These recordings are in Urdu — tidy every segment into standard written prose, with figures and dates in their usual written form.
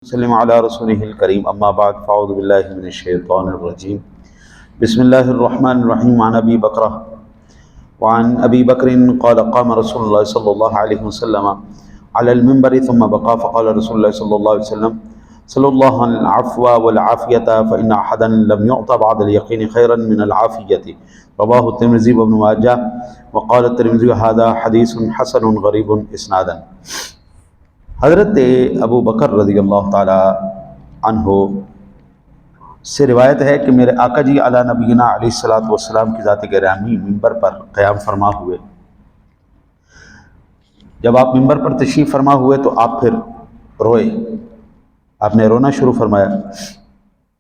وسلم علی رسولہ الکریم اما بعد فاعوذ باللہ من الشیطان الرجیم بسم اللہ الرحمن الرحیم عن ابی بکرہ وعن ابی بکر قال قام رسول اللہ صلی اللہ علیہ وسلم علی المنبر ثم بقى فقال رسول اللہ صلی اللہ علیہ وسلم صلی اللہ العفو والعافیۃ فإن احدا لم يعط بعد اليقین خیرا من العافیۃ رواہ الترمذی وابن ماجہ وقال الترمذی هذا حدیث حسن غریب اسنادا۔ حضرت ابو بکر رضی اللہ تعالی عنہ سے روایت ہے کہ میرے آقا جی علی نبینا علیہ الصلوۃ والسلام کی ذات گرامی ممبر پر قیام فرما ہوئے۔ جب آپ ممبر پر تشریف فرما ہوئے تو آپ پھر روئے، آپ نے رونا شروع فرمایا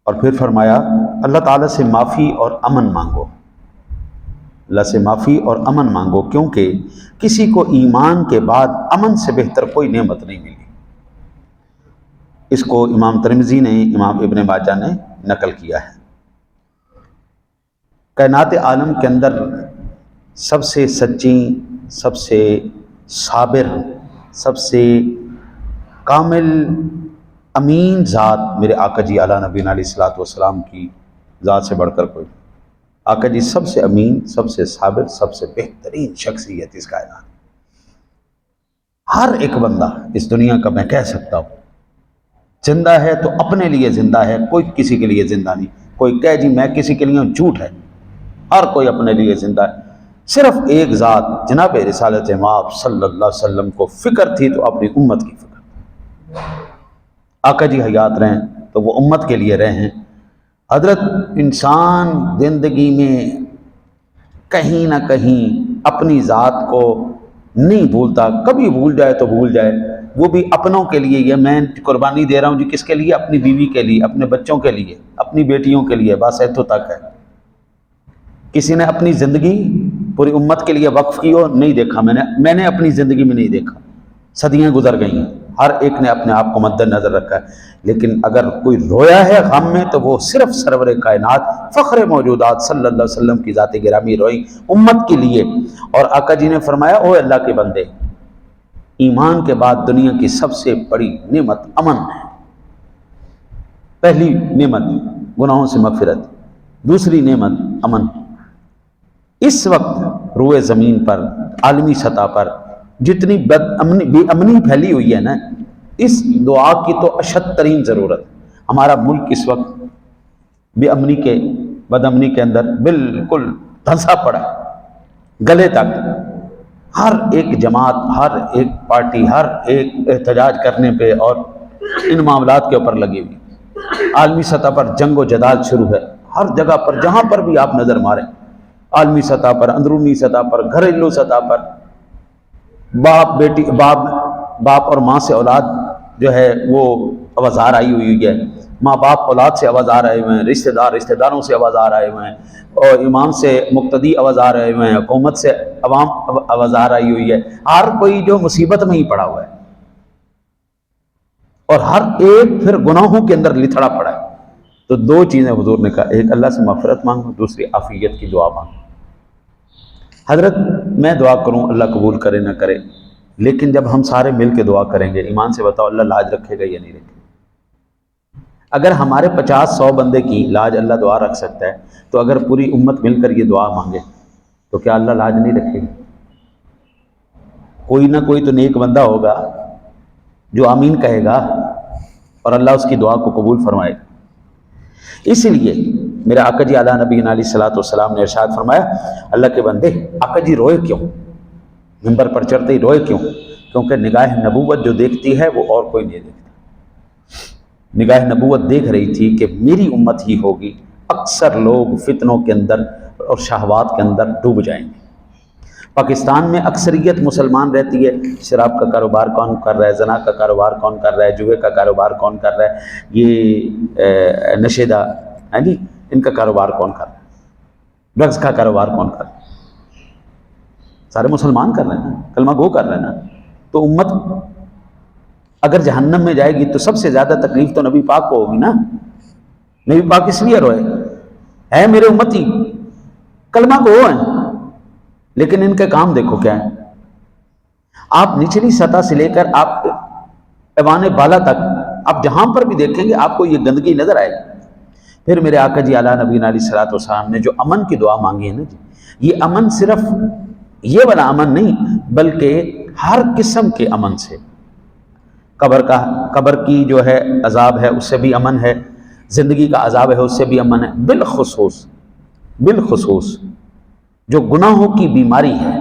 اور پھر فرمایا اللہ تعالیٰ سے معافی اور امن مانگو، اللہ سے معافی اور امن مانگو، کیونکہ کسی کو ایمان کے بعد امن سے بہتر کوئی نعمت نہیں ملی۔ اس کو امام ترمذی نے، امام ابن ماجہ نے نقل کیا ہے۔ کائنات عالم کے اندر سب سے سچی، سب سے صابر، سب سے کامل امین ذات میرے آقا جی علی نبینا علیہ الصلوۃ والسلام کی ذات سے بڑھ کر کوئی۔ آقا جی سب سے امین، سب سے صابر، سب سے بہترین شخصیت اس کائنات۔ ہر ایک بندہ اس دنیا کا میں کہہ سکتا ہوں زندہ ہے تو اپنے لیے زندہ ہے، کوئی کسی کے لیے زندہ نہیں۔ کوئی کہے جی میں کسی کے لیے ہوں، جھوٹ ہے، ہر کوئی اپنے لیے زندہ ہے۔ صرف ایک ذات جناب رسالت مآب صلی اللہ علیہ وسلم کو فکر تھی تو اپنی امت کی فکر تھی۔ آقا جی حیات رہیں تو وہ امت کے لیے رہے ہیں۔ حضرت انسان زندگی میں کہیں نہ کہیں اپنی ذات کو نہیں بھولتا، کبھی بھول جائے تو بھول جائے، وہ بھی اپنوں کے لیے۔ یہ میں قربانی دے رہا ہوں جی کس کے لیے؟ اپنی بیوی کے لیے، اپنے بچوں کے لیے، اپنی بیٹیوں کے لیے، بس ایتھوں تک ہے۔ کسی نے اپنی زندگی پوری امت کے لیے وقف کی ہو نہیں دیکھا، میں نے اپنی زندگی میں نہیں دیکھا۔ صدیاں گزر گئی ہیں، ہر ایک نے اپنے آپ کو مد نظر رکھا ہے، لیکن اگر کوئی رویا ہے غم میں تو وہ صرف سرور کائنات فخر موجودات صلی اللہ علیہ وسلم کی ذات گرامی روئی امت کے لیے۔ اور آقا جی نے فرمایا او اللہ کے بندے، ایمان کے بعد دنیا کی سب سے بڑی نعمت امن ہے۔ پہلی نعمت گناہوں سے مغفرت، دوسری نعمت امن۔ اس وقت روئے زمین پر، عالمی سطح پر جتنی بے امنی پھیلی ہوئی ہے نا، اس دعا کی تو اشد ترین ضرورت۔ ہمارا ملک اس وقت بے امنی کے، بد امنی کے اندر بالکل دھنسا پڑا ہے، گلے تک۔ ہر ایک جماعت، ہر ایک پارٹی، ہر ایک احتجاج کرنے پہ اور ان معاملات کے اوپر لگی ہوئی۔ عالمی سطح پر جنگ و جدال شروع ہے، ہر جگہ پر جہاں پر بھی آپ نظر ماریں، عالمی سطح پر، اندرونی سطح پر، گھریلو سطح پر، باپ بیٹی، باپ اور ماں سے اولاد جو ہے وہ آوازار آئی ہوئی ہے، ماں باپ اولاد سے آوازار آئے ہوئے ہیں، رشتہ دار رشتہ داروں سے آوازار آئے ہوئے ہیں، اور امام سے مقتدی آوازار آئے ہوئے ہیں، حکومت سے عوام آوازار آئی ہوئی ہے۔ ہر کوئی جو مصیبت میں ہی پڑا ہوا ہے، اور ہر ایک پھر گناہوں کے اندر لتھڑا پڑا ہے۔ تو دو چیزیں حضور نے کہا، ایک اللہ سے مغفرت مانگو، دوسری عافیت کی دعا مانگو۔ حضرت میں دعا کروں اللہ قبول کرے نہ کرے، لیکن جب ہم سارے مل کے دعا کریں گے، ایمان سے بتاؤ اللہ لاج رکھے گا یا نہیں رکھے گا؟ اگر ہمارے 50-100 بندے کی لاج اللہ دعا رکھ سکتا ہے، تو اگر پوری امت مل کر یہ دعا مانگے تو کیا اللہ لاج نہیں رکھے گا؟ کوئی نہ کوئی تو نیک بندہ ہوگا جو آمین کہے گا اور اللہ اس کی دعا کو قبول فرمائے گا۔ اس لیے میرے آقا جی علی نبینا علیہ الصلوۃ والسلام نے ارشاد فرمایا اللہ کے بندے، آقا جی روئے کیوں؟ ممبر پر چڑھتے ہی روئے کیوں؟ کیونکہ نگاہ نبوت جو دیکھتی ہے وہ اور کوئی نہیں دیکھتا۔ نگاہ نبوت دیکھ رہی تھی کہ میری امت ہی ہوگی، اکثر لوگ فتنوں کے اندر اور شہوات کے اندر ڈوب جائیں گے۔ پاکستان میں اکثریت مسلمان رہتی ہے، شراب کا کاروبار کون کر رہا ہے، زنا کا کاروبار کون کر رہا ہے، جوئے کا کاروبار کون کر رہا ہے، یہ نشیدہ ہیں جی، ان کا کاروبار کون کر رہا ہے، ڈرگز کا کاروبار کون کر رہا ہے؟ سارے مسلمان کر رہے ہیں نا، کلمہ گو کر رہے ہیں نا۔ تو امت اگر جہنم میں جائے گی تو سب سے زیادہ تکلیف تو نبی پاک کو ہوگی نا۔ نبی پاک اس لیے روئے ہے میرے امتی کلمہ گو ہیں، لیکن ان کے کام دیکھو کیا ہے۔ آپ نچلی سطح سے لے کر آپ ایوان بالا تک آپ جہاں پر بھی دیکھیں گے آپ کو یہ گندگی نظر آئے گی۔ پھر میرے آقا جی اعلیٰ نبی علیہ الصلوۃ والسلام نے جو امن کی دعا مانگی ہے نا جی، یہ امن صرف یہ والا امن نہیں بلکہ ہر قسم کے امن سے، قبر کی جو ہے عذاب ہے اس سے بھی امن ہے، زندگی کا عذاب ہے اس سے بھی امن ہے، بالخصوص جو گناہوں کی بیماری ہے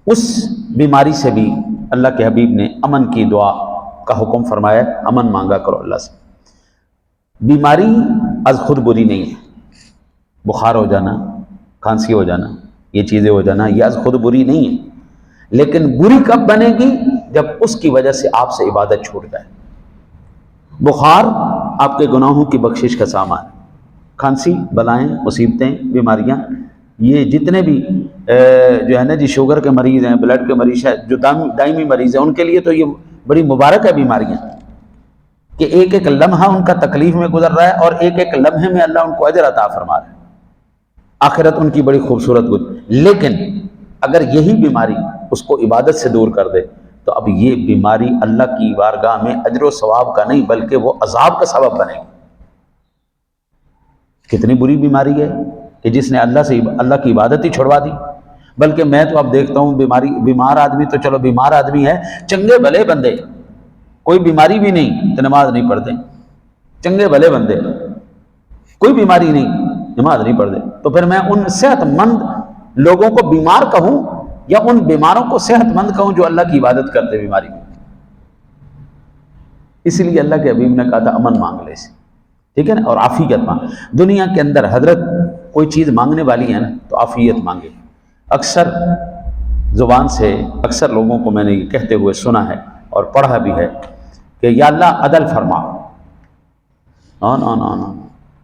اس بیماری سے بھی اللہ کے حبیب نے امن کی دعا کا حکم فرمایا، امن مانگا کرو اللہ سے۔ بیماری از خود بری نہیں ہے، بخار ہو جانا، کھانسی ہو جانا، یہ چیزیں ہو جانا یہ از خود بری نہیں ہے، لیکن بری کب بنے گی؟ جب اس کی وجہ سے آپ سے عبادت چھوٹ جائے۔ بخار آپ کے گناہوں کی بخشش کا سامان، کھانسی بلائیں، مصیبتیں، بیماریاں، یہ جتنے بھی جو ہے نا جی شوگر کے مریض ہیں، بلڈ کے مریض ہیں، جو دائمی مریض ہیں، ان کے لیے تو یہ بڑی مبارک ہے بیماریاں کہ ایک ایک لمحہ ان کا تکلیف میں گزر رہا ہے اور ایک ایک لمحے میں اللہ ان کو اجر عطا فرما رہا ہے، آخرت ان کی بڑی خوبصورت لیکن اگر یہی بیماری اس کو عبادت سے دور کر دے تو اب یہ بیماری اللہ کی بارگاہ میں اجر و ثواب کا نہیں بلکہ وہ عذاب کا سبب بنے گی۔ کتنی بری بیماری ہے کہ جس نے اللہ کی عبادت ہی چھڑوا دی۔ بلکہ میں تو اب دیکھتا ہوں بیمار آدمی تو چلو بیمار آدمی ہے، چنگے بھلے بندے کوئی بیماری بھی نہیں تو نماز نہیں پڑھتے، چنگے بھلے بندے کوئی بیماری نہیں نماز نہیں پڑھتے، تو پھر میں ان صحت مند لوگوں کو بیمار کہوں یا ان بیماروں کو صحت مند کہوں جو اللہ کی عبادت کرتے بیماری میں؟ اس لیے اللہ کے حبیب نے کہا تھا امن مانگ لے سے، ٹھیک ہے نا، اور عافیت مانگ۔ دنیا کے اندر حضرت کوئی چیز مانگنے والی ہے نا تو عافیت مانگے۔ اکثر زبان سے اکثر لوگوں کو میں نے یہ کہتے ہوئے سنا ہے اور پڑھا بھی ہے کہ یا اللہ عدل فرما۔ نا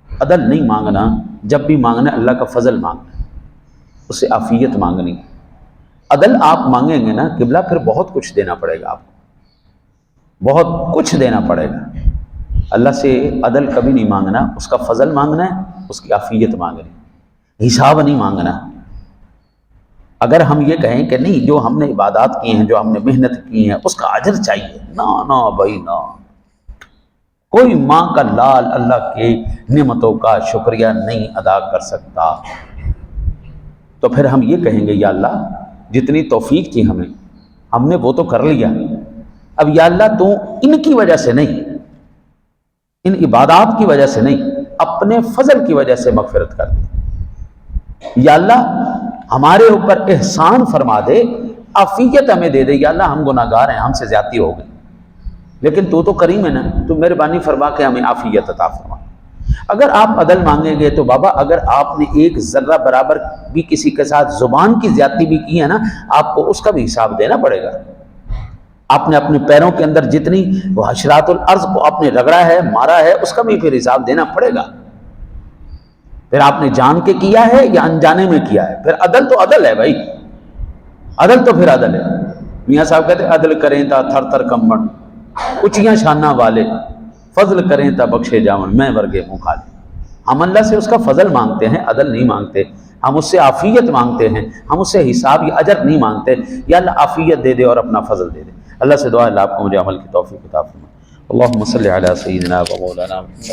عدل نہیں مانگنا، جب بھی مانگنا اللہ کا فضل مانگنا، اس سے عافیت مانگنی۔ عدل آپ مانگیں گے نا قبلہ پھر بہت کچھ دینا پڑے گا، آپ کو بہت کچھ دینا پڑے گا۔ اللہ سے عدل کبھی نہیں مانگنا، اس کا فضل مانگنا ہے، اس کی عافیت مانگنی، حساب نہیں مانگنا۔ اگر ہم یہ کہیں کہ نہیں جو ہم نے عبادات کی ہیں، جو ہم نے محنت کی ہیں اس کا اجر چاہیے، نا بھائی نا، کوئی ماں کا لال اللہ کے نعمتوں کا شکریہ نہیں ادا کر سکتا۔ تو پھر ہم یہ کہیں گے یا اللہ جتنی توفیق تھی ہم نے وہ تو کر لیا، اب یا اللہ تو ان کی وجہ سے نہیں، ان عبادات کی وجہ سے نہیں، اپنے فضل کی وجہ سے مغفرت کر دے۔ یا اللہ ہمارے اوپر احسان فرما دے، عافیت ہمیں دے دے۔ یا اللہ ہم گناہگار ہیں، ہم سے زیادتی ہو گئی، لیکن تو کریم ہے نا، تو مہربانی فرما کے ہمیں عافیت عطا فرما۔ اگر آپ عدل مانگیں گے تو بابا اگر آپ نے ایک ذرہ برابر بھی کسی کے ساتھ زبان کی زیادتی بھی کی ہے نا، آپ کو اس کا بھی حساب دینا پڑے گا۔ آپ نے اپنے پیروں کے اندر جتنی حشرات الارض کو آپ نے رگڑا ہے، مارا ہے، اس کا بھی پھر حساب دینا پڑے گا۔ پھر آپ نے جان کے کیا ہے یا انجانے میں کیا ہے، پھر عدل تو عدل ہے بھائی، عدل تو پھر عدل ہے۔ میاں صاحب کہتے ہیں عدل کریں تا تھر تھر کمبن، اچیاں شانہ والے، فضل کریں تا بخشے جاون، میں ورگے منہ کھا لے۔ ہم اللہ سے اس کا فضل مانگتے ہیں، عدل نہیں مانگتے۔ ہم اس سے عافیت مانگتے ہیں، ہم اس سے حساب یا اجر نہیں مانگتے۔ یا اللہ عافیت دے دے اور اپنا فضل دے دے۔ اللہ سے دعا ہے اللہ آپ کو مجھے عمل کی توفیق عطا فرمائے۔ اللہم صلی علی سیدنا و مولانا محمد۔